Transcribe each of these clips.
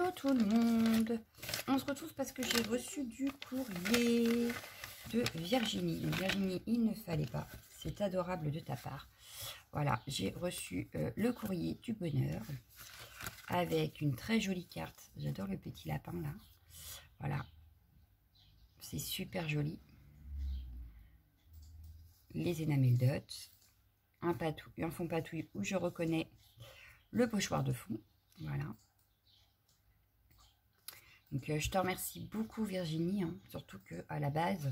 Hello tout le monde. On se retrouve parce que j'ai reçu du courrier de Virginie. Donc, Virginie, il ne fallait pas. C'est adorable de ta part. Voilà, j'ai reçu le courrier du bonheur avec une très jolie carte. J'adore le petit lapin là. Voilà, c'est super joli. Les enamel dots, un fond patouille où je reconnais le pochoir de fond. Voilà. Donc, je te remercie beaucoup Virginie, hein, surtout que à la base,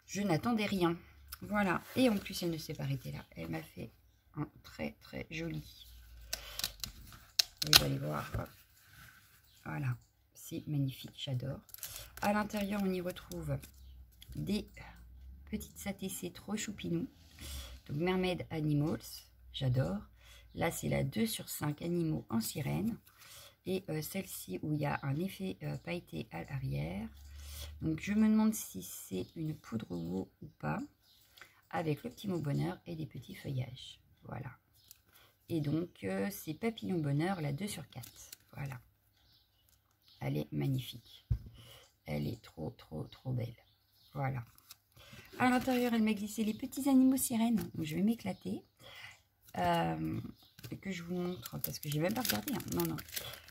je n'attendais rien. Voilà, et en plus elle ne s'est pas arrêtée là. Elle m'a fait un très très joli. Vous allez voir. Voilà, c'est magnifique, j'adore. À l'intérieur, on y retrouve des petites satécées trop choupinou. Donc Mermaid Animals, j'adore. Là, c'est la 2/5 animaux en sirène. Et celle-ci où il y a un effet pailleté à l'arrière. Donc je me demande si c'est une poudre WOW ou pas. Avec le petit mot bonheur et des petits feuillages. Voilà. Et donc c'est Papillon Bonheur, la 2/4. Voilà. Elle est magnifique. Elle est trop belle. Voilà. À l'intérieur, elle m'a glissé les petits animaux sirènes. Donc je vais m'éclater. Et que je vous montre parce que j'ai même pas regardé. Hein. Non.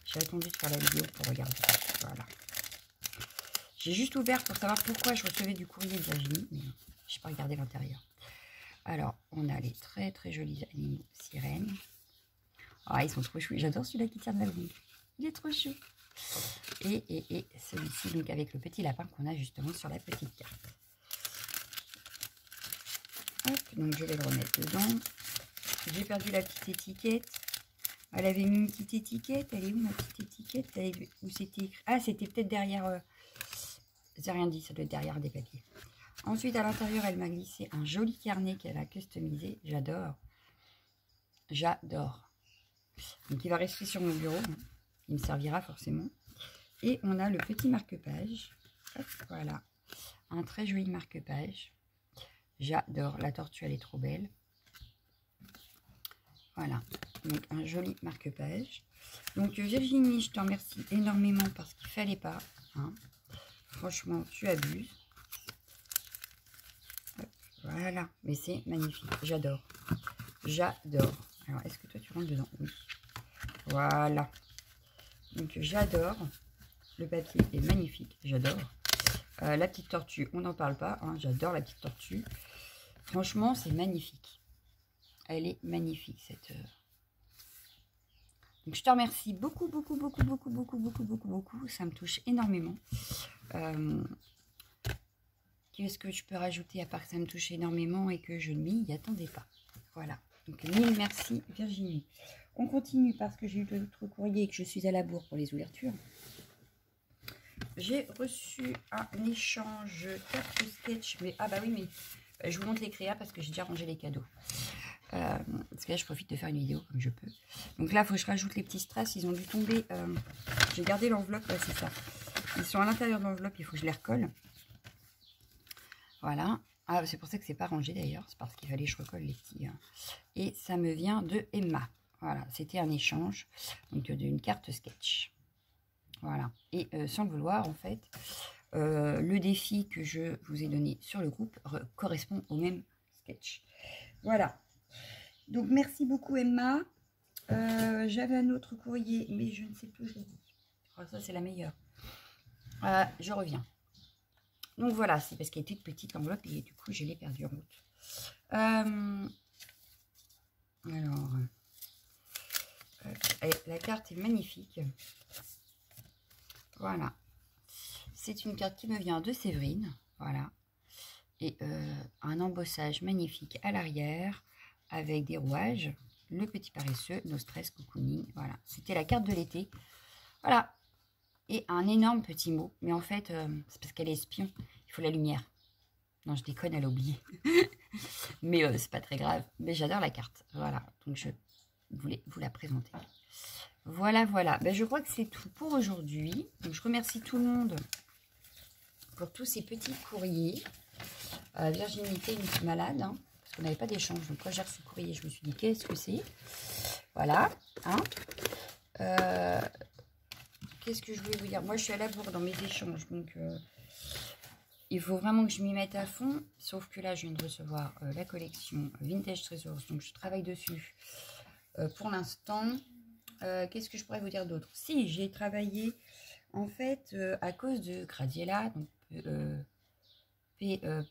J'ai attendu de faire la vidéo pour regarder. Voilà. J'ai juste ouvert pour savoir pourquoi je recevais du courrier de Virginie. Mais je n'ai pas regardé l'intérieur. Alors, on a les très jolis animaux sirènes. Ah, ils sont trop chouis. J'adore celui-là qui tient de la langue. Il est trop chou. Et celui-ci, donc avec le petit lapin qu'on a justement sur la petite carte. Hop, donc je vais le remettre dedans. J'ai perdu la petite étiquette. Elle avait mis une petite étiquette. Elle est où ma petite étiquette? Elle est... Où c'était écrit? Ah, c'était peut-être derrière... J'ai rien dit, ça doit être derrière des papiers. Ensuite, à l'intérieur, elle m'a glissé un joli carnet qu'elle a customisé. J'adore. J'adore. Donc, il va rester sur mon bureau. Hein. Il me servira forcément. Et on a le petit marque-page. Voilà. Un très joli marque-page. J'adore. La tortue, elle est trop belle. Voilà. Donc, un joli marque-page. Donc, Virginie, je te remercie énormément parce qu'il ne fallait pas. Hein. Franchement, tu abuses. Voilà, mais c'est magnifique, j'adore, j'adore. Alors, est-ce que toi tu rentres dedans? Oui. Voilà. Donc, j'adore. Le papier est magnifique, j'adore. La petite tortue, on n'en parle pas, hein, j'adore la petite tortue. Franchement, c'est magnifique. Elle est magnifique, cette... Donc, je te remercie beaucoup. Ça me touche énormément. Qu'est-ce que je peux rajouter à part que ça me touche énormément et que je ne m'y attendais pas. Voilà. Donc, mille merci Virginie. On continue parce que j'ai eu d'autres courriers et que je suis à la bourre pour les ouvertures. J'ai reçu un échange 4 sketch. Mais, ah bah oui, mais je vous montre les créas parce que j'ai déjà rangé les cadeaux. Parce que là, je profite de faire une vidéo comme je peux. Donc là, il faut que je rajoute les petits strass. Ils ont dû tomber. J'ai gardé l'enveloppe, ouais, c'est ça. Ils sont à l'intérieur de l'enveloppe, il faut que je les recolle. Voilà. Ah, c'est pour ça que c'est pas rangé d'ailleurs. C'est parce qu'il fallait que je recolle les petits. Hein. Et ça me vient de Emma. Voilà, c'était un échange. Donc d'une carte sketch. Voilà. Et sans le vouloir, en fait, le défi que je vous ai donné sur le groupe correspond au même sketch. Voilà. Donc merci beaucoup Emma. J'avais un autre courrier, mais je ne sais plus, je l'ai dit. Oh, ça c'est la meilleure. Je reviens. Donc voilà, c'est parce qu'elle était toute petite l'enveloppe et du coup je l'ai perdue en route. Alors, la carte est magnifique. Voilà. C'est une carte qui me vient de Séverine. Voilà. Et un embossage magnifique à l'arrière avec des rouages. Le petit paresseux, no stress, cocooning. Voilà. C'était la carte de l'été. Voilà. Et un énorme petit mot. Mais en fait, c'est parce qu'elle est espion. Il faut la lumière. Non, je déconne, elle a oublié. Mais c'est pas très grave. Mais j'adore la carte. Voilà. Donc, je voulais vous la présenter. Voilà. Ben, je crois que c'est tout pour aujourd'hui. Donc, je remercie tout le monde pour tous ces petits courriers. Virginie était une petite malade. Hein, parce qu'on n'avait pas d'échange. Donc, quand j'ai reçu le courrier, je me suis dit, qu'est-ce que c'est? Voilà. Hein. qu'est-ce que je voulais vous dire? Moi, je suis à la bourre dans mes échanges, donc il faut vraiment que je m'y mette à fond. Sauf que là, je viens de recevoir la collection Vintage Treasures, donc je travaille dessus pour l'instant. Qu'est-ce que je pourrais vous dire d'autre? Si, j'ai travaillé, en fait, à cause de Gradiella, donc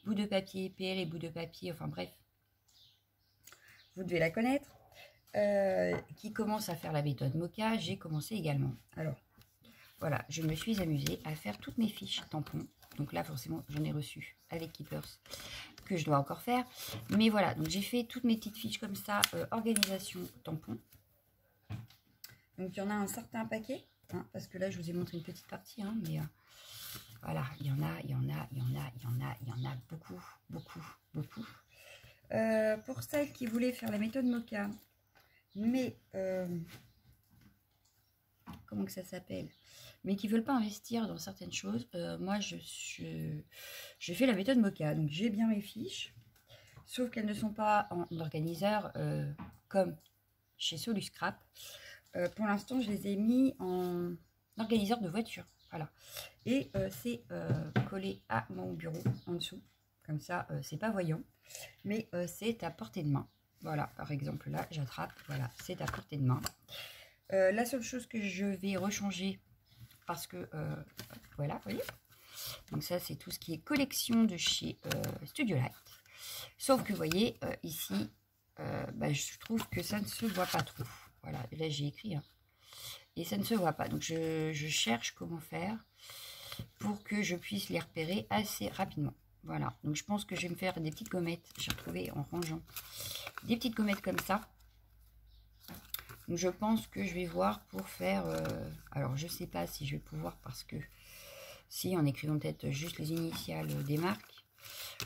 bout de papier, PL et bout de papier, enfin bref, vous devez la connaître, qui commence à faire la méthode Mocha, j'ai commencé également. Alors, voilà, je me suis amusée à faire toutes mes fiches tampons. Donc là, forcément, j'en ai reçu avec Keepers, que je dois encore faire. Mais voilà, donc j'ai fait toutes mes petites fiches comme ça, organisation tampons. Donc il y en a un certain paquet, hein, parce que là, je vous ai montré une petite partie, hein, mais voilà, il y en a beaucoup, beaucoup, beaucoup. Pour celles qui voulaient faire la méthode Mocha, mais comment que ça s'appelle, mais qui ne veulent pas investir dans certaines choses, moi je fais la méthode Mocha, donc j'ai bien mes fiches, sauf qu'elles ne sont pas en organiseur comme chez Soluscrap. Pour l'instant, je les ai mis en organiseur de voiture, voilà, et c'est collé à mon bureau en dessous, comme ça c'est pas voyant, mais c'est à portée de main. Voilà, par exemple là j'attrape, voilà, c'est à portée de main. La seule chose que je vais rechanger, parce que voilà, vous voyez, donc ça c'est tout ce qui est collection de chez Studio Light, sauf que vous voyez ici je trouve que ça ne se voit pas trop. Voilà, là j'ai écrit hein, et ça ne se voit pas, donc je cherche comment faire pour que je puisse les repérer assez rapidement. Voilà, donc je pense que je vais me faire des petites gommettes. J'ai retrouvé en rangeant des petites gommettes comme ça. Donc je pense que je vais voir pour faire... alors je sais pas si je vais pouvoir, parce que si en écrivant peut-être juste les initiales des marques,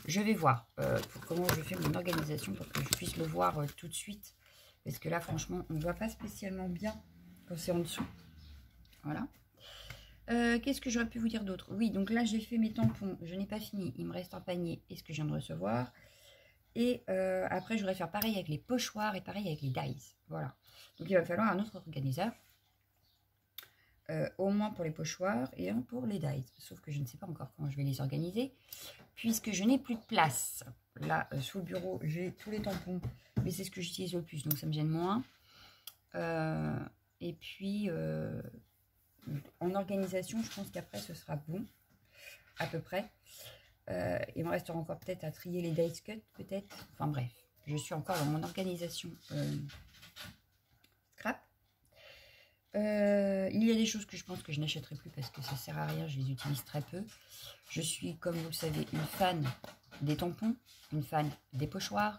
je vais voir pour comment je fais mon organisation pour que je puisse le voir tout de suite. Parce que là franchement on ne voit pas spécialement bien quand c'est en dessous. Voilà. Qu'est-ce que j'aurais pu vous dire d'autre? Oui, donc là j'ai fait mes tampons, je n'ai pas fini, il me reste un panier et ce que je viens de recevoir. Et après je voudrais faire pareil avec les pochoirs et pareil avec les dies. Voilà, donc il va falloir un autre organiseur, au moins pour les pochoirs et un pour les dies. Sauf que je ne sais pas encore comment je vais les organiser, puisque je n'ai plus de place. Là sous le bureau j'ai tous les tampons, mais c'est ce que j'utilise le plus, donc ça me gêne moins. Et puis... en organisation, je pense qu'après ce sera bon, à peu près. Il me restera encore peut-être à trier les dice cut, peut-être. Enfin bref, je suis encore dans mon organisation scrap. Il y a des choses que je pense que je n'achèterai plus parce que ça sert à rien, je les utilise très peu. Je suis, comme vous le savez, une fan des tampons, une fan des pochoirs.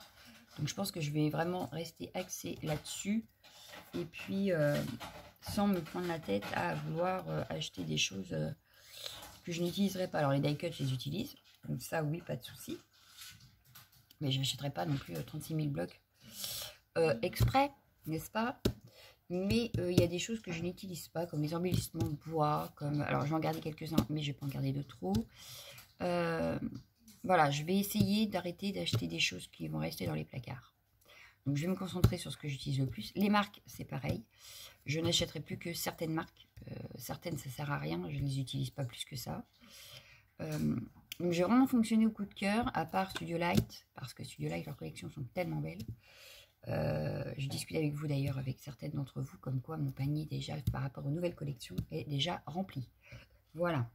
Donc je pense que je vais vraiment rester axée là-dessus. Et puis... sans me prendre la tête à vouloir acheter des choses que je n'utiliserai pas. Alors les die cuts, je les utilise, donc ça oui, pas de souci. Mais je n'achèterai pas non plus 36 000 blocs exprès, n'est-ce pas? Mais il y a des choses que je n'utilise pas, comme les embellissements de bois, comme... Alors je vais en garder quelques-uns, mais je ne vais pas en garder de trop. Voilà, je vais essayer d'arrêter d'acheter des choses qui vont rester dans les placards. Donc je vais me concentrer sur ce que j'utilise le plus. Les marques, c'est pareil. Je n'achèterai plus que certaines marques. Certaines, ça ne sert à rien. Je ne les utilise pas plus que ça. Donc j'ai vraiment fonctionné au coup de cœur, à part Studio Light, parce que Studio Light, leurs collections sont tellement belles. Je discute avec vous d'ailleurs, avec certaines d'entre vous, comme quoi mon panier déjà, par rapport aux nouvelles collections, est déjà rempli. Voilà.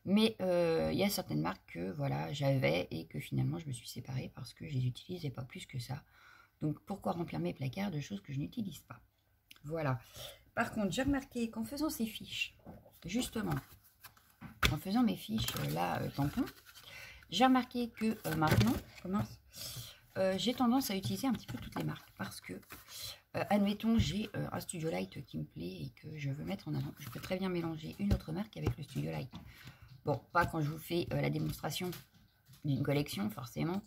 Mais il y a certaines marques que voilà, j'avais et que finalement je me suis séparée parce que je les utilisais pas plus que ça. Donc pourquoi remplir mes placards de choses que je n'utilise pas? Voilà. Par contre, j'ai remarqué qu'en faisant ces fiches, justement, en faisant mes fiches là, tampons, j'ai remarqué que maintenant, j'ai tendance à utiliser un petit peu toutes les marques parce que, admettons, j'ai un Studio Light qui me plaît et que je veux mettre en avant. Je peux très bien mélanger une autre marque avec le Studio Light. Bon, pas quand je vous fais la démonstration d'une collection, forcément.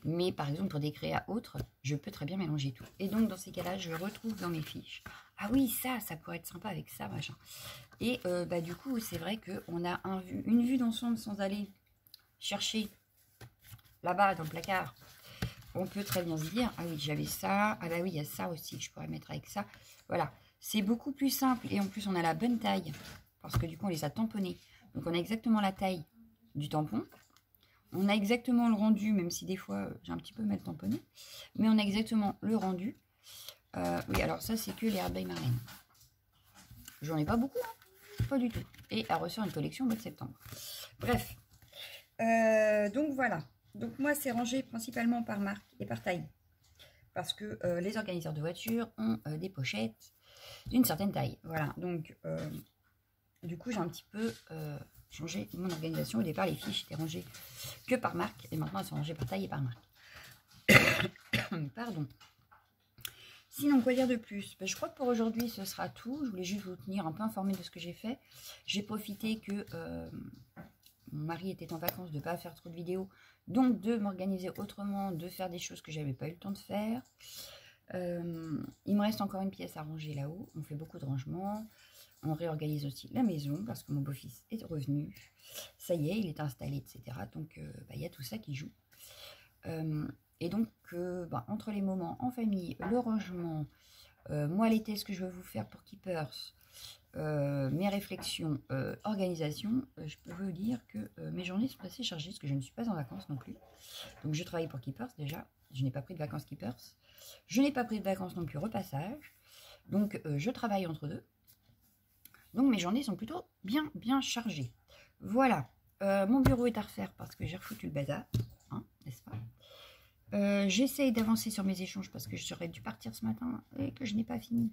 Mais par exemple, pour des créas autres, je peux très bien mélanger tout. Et donc, dans ces cas-là, je retrouve dans mes fiches. Ah oui, ça pourrait être sympa avec ça, machin. Et du coup, c'est vrai qu'on a une vue d'ensemble sans aller chercher là-bas dans le placard. On peut très bien se dire, ah oui, j'avais ça. Ah bah oui, il y a ça aussi que je pourrais mettre avec ça. Voilà. C'est beaucoup plus simple et en plus on a la bonne taille parce que du coup on les a tamponnés. Donc on a exactement la taille du tampon. On a exactement le rendu, même si des fois j'ai un petit peu mal tamponné. Mais on a exactement le rendu. Oui, alors ça c'est que les Art by Marlène. J'en ai pas beaucoup, hein, pas du tout. Et elle ressort une collection au mois de septembre. Bref. Donc voilà. Donc moi c'est rangé principalement par marque et par taille. Parce que les organisateurs de voitures ont des pochettes d'une certaine taille. Voilà, donc du coup j'ai un petit peu changé mon organisation. Au départ les fiches étaient rangées que par marque et maintenant elles sont rangées par taille et par marque. Pardon. Sinon, quoi dire de plus? Je crois que pour aujourd'hui ce sera tout. Je voulais juste vous tenir un peu informé de ce que j'ai fait. J'ai profité que mon mari était en vacances de ne pas faire trop de vidéos, donc de m'organiser autrement, de faire des choses que j'avais pas eu le temps de faire. Il me reste encore une pièce à ranger là-haut. On fait beaucoup de rangements. On réorganise aussi la maison parce que mon beau-fils est revenu. Ça y est, il est installé, etc. Donc, il y a tout ça qui joue. Et donc, entre les moments en famille, le rangement, moi, les tests que je veux vous faire pour Keepers, mes réflexions, organisation, je peux vous dire que mes journées sont assez chargées parce que je ne suis pas en vacances non plus. Donc, je travaille pour Keepers déjà. Je n'ai pas pris de vacances Keepers. Je n'ai pas pris de vacances non plus repassage. Donc, je travaille entre deux. Donc, mes journées sont plutôt bien chargées. Voilà. Mon bureau est à refaire parce que j'ai refoutu le bazar. Hein, n'est-ce pas? J'essaye d'avancer sur mes échanges parce que j'aurais dû partir ce matin et que je n'ai pas fini.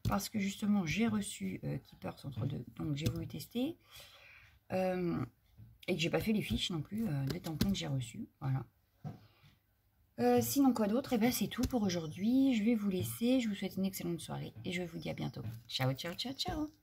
Parce que justement, j'ai reçu Keepers entre deux. Donc, j'ai voulu tester. Et que j'ai pas fait les fiches non plus des tampons que j'ai reçus. Voilà. Sinon, quoi d'autre? Eh ben, c'est tout pour aujourd'hui. Je vais vous laisser. Je vous souhaite une excellente soirée et je vous dis à bientôt. Ciao, ciao, ciao, ciao.